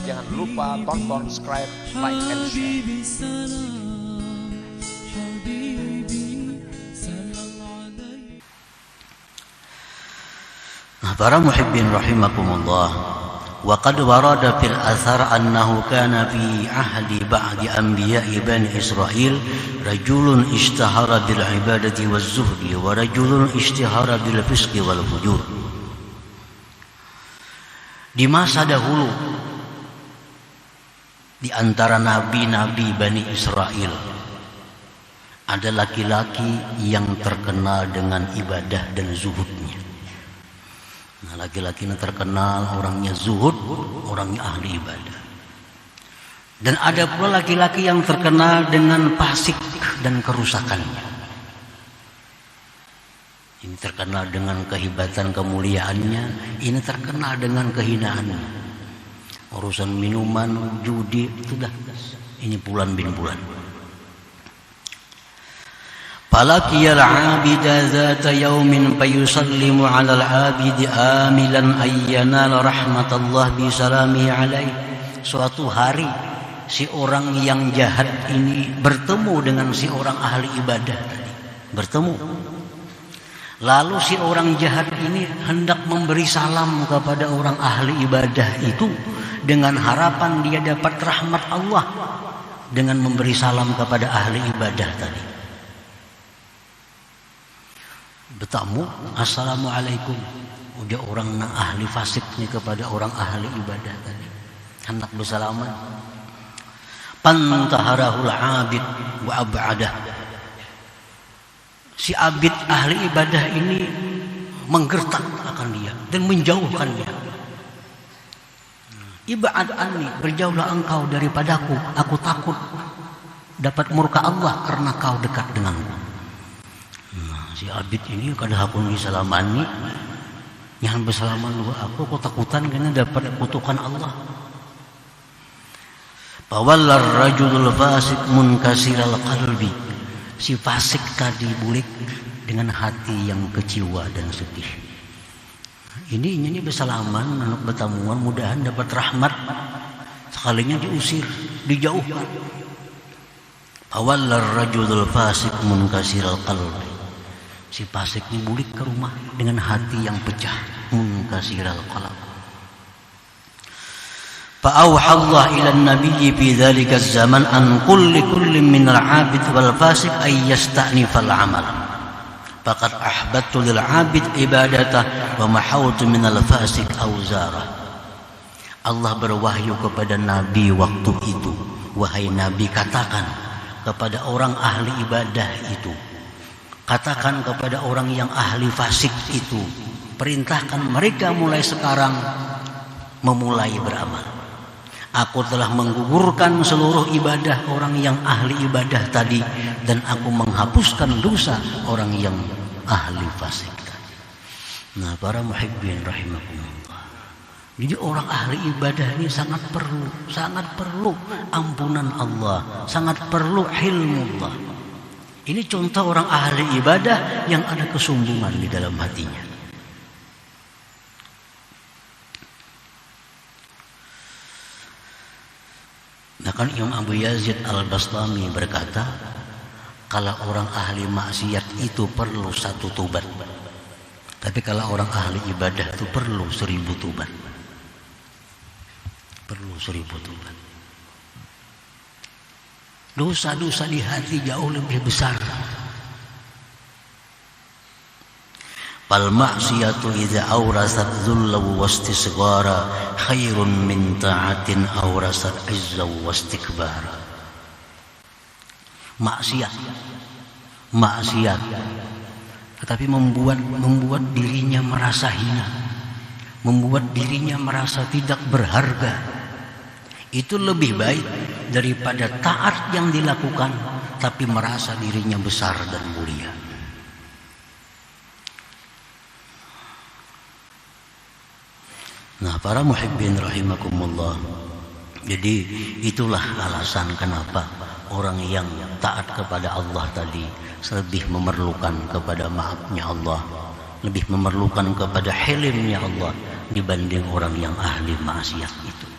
Jangan lupa tonton, subscribe, like, and share. Para muhibbin rahimakumullah, wa qad warada fil athar annahu kana fi ahdi ba'di anbiya'i bani Israil rajulun ishtahara bil ibadati waz zuhdi wa rajulun ishtahara bil fisqi wal fujur. Di masa dahulu di antara nabi-nabi Bani Israel ada laki-laki yang terkenal dengan ibadah dan zuhudnya. Nah, laki-laki yang terkenal orangnya zuhud, orangnya ahli ibadah. Dan ada pula laki-laki yang terkenal dengan fasik dan kerusakannya. Ini terkenal dengan kehebatan kemuliaannya, ini terkenal dengan kehinaannya. Urusan minuman, judi, sudah ini bulan bin bulan. Falaqiyal 'abida zata yaumin fayusallimu 'alal 'abidi amilan ayyanal rahmatallah bi salamihi alaihi. Suatu hari si orang yang jahat ini bertemu dengan si orang ahli ibadah tadi. Bertemu. Lalu si orang jahat ini hendak memberi salam kepada orang ahli ibadah itu dengan harapan dia dapat rahmat Allah dengan memberi salam kepada ahli ibadah tadi. Bertamu, assalamualaikum. Udah orang ahli fasik nih kepada orang ahli ibadah tadi. Hendak bersalaman. Pantaharahul abid wa ab'adah. Si abid ahli ibadah ini menggertak akan dia dan menjauhkannya. Ibad anni, berjauhlah engkau daripadaku, aku takut dapat murka Allah karena kau dekat denganku. Nah, si abid ini kada hakun disalamani, nyahan bersalaman lu aku takutan karena dapat kutukan Allah. Bawallar rajulul fasik munkasiral qalbi. Si fasik tadi bulik dengan hati yang kecewa dan sedih. Ini bersalaman, anak bertamuan, mudahan dapat rahmat. Sekalinya diusir, dijauhkan. Awallar rajulul fasik munkasiral qalbi. Si fasik ini bulik ke rumah dengan hati yang pecah, munkasiral qalbi. فأوحى الله إلى النبي في ذلك الزمن أن كل من العابد والفاسق أن يستأنف العمل فقد أحببت للعابد عبادته ومحوت من الفاسق أوزاره. Allah berwahyu kepada Nabi waktu itu, wahai Nabi, katakan kepada orang ahli ibadah itu, katakan kepada orang yang ahli fasik itu, perintahkan mereka mulai sekarang memulai beramal. Aku telah menggugurkan seluruh ibadah orang yang ahli ibadah tadi, dan aku menghapuskan dosa orang yang ahli fasik tadi. Nah, para muhibbin rahimakumullah. Jadi orang ahli ibadah ini sangat perlu ampunan Allah, sangat perlu ilmu Allah. Ini contoh orang ahli ibadah yang ada kesombongan di dalam hatinya. Bahkan Imam Abu Yazid Al-Bastami berkata, kalau orang ahli maksiat itu perlu 1 tobat, tapi kalau orang ahli ibadah itu perlu 1000 tobat. Perlu 1000 tobat. Dosa-dosa di hati jauh lebih besar. Fal ma'siyatu idza awrasat dhulla wa istisghara khairun min ta'atin awrasat izza wa istikbara. Maksiat tetapi membuat dirinya merasa hina, membuat dirinya merasa tidak berharga. Itu lebih baik daripada taat yang dilakukan tapi merasa dirinya besar dan mulia. Nah, para muhibbin rahimakumullah. Jadi itulah alasan kenapa orang yang taat kepada Allah tadi lebih memerlukan kepada maafnya Allah, lebih memerlukan kepada hilmnya Allah dibanding orang yang ahli maksiat itu.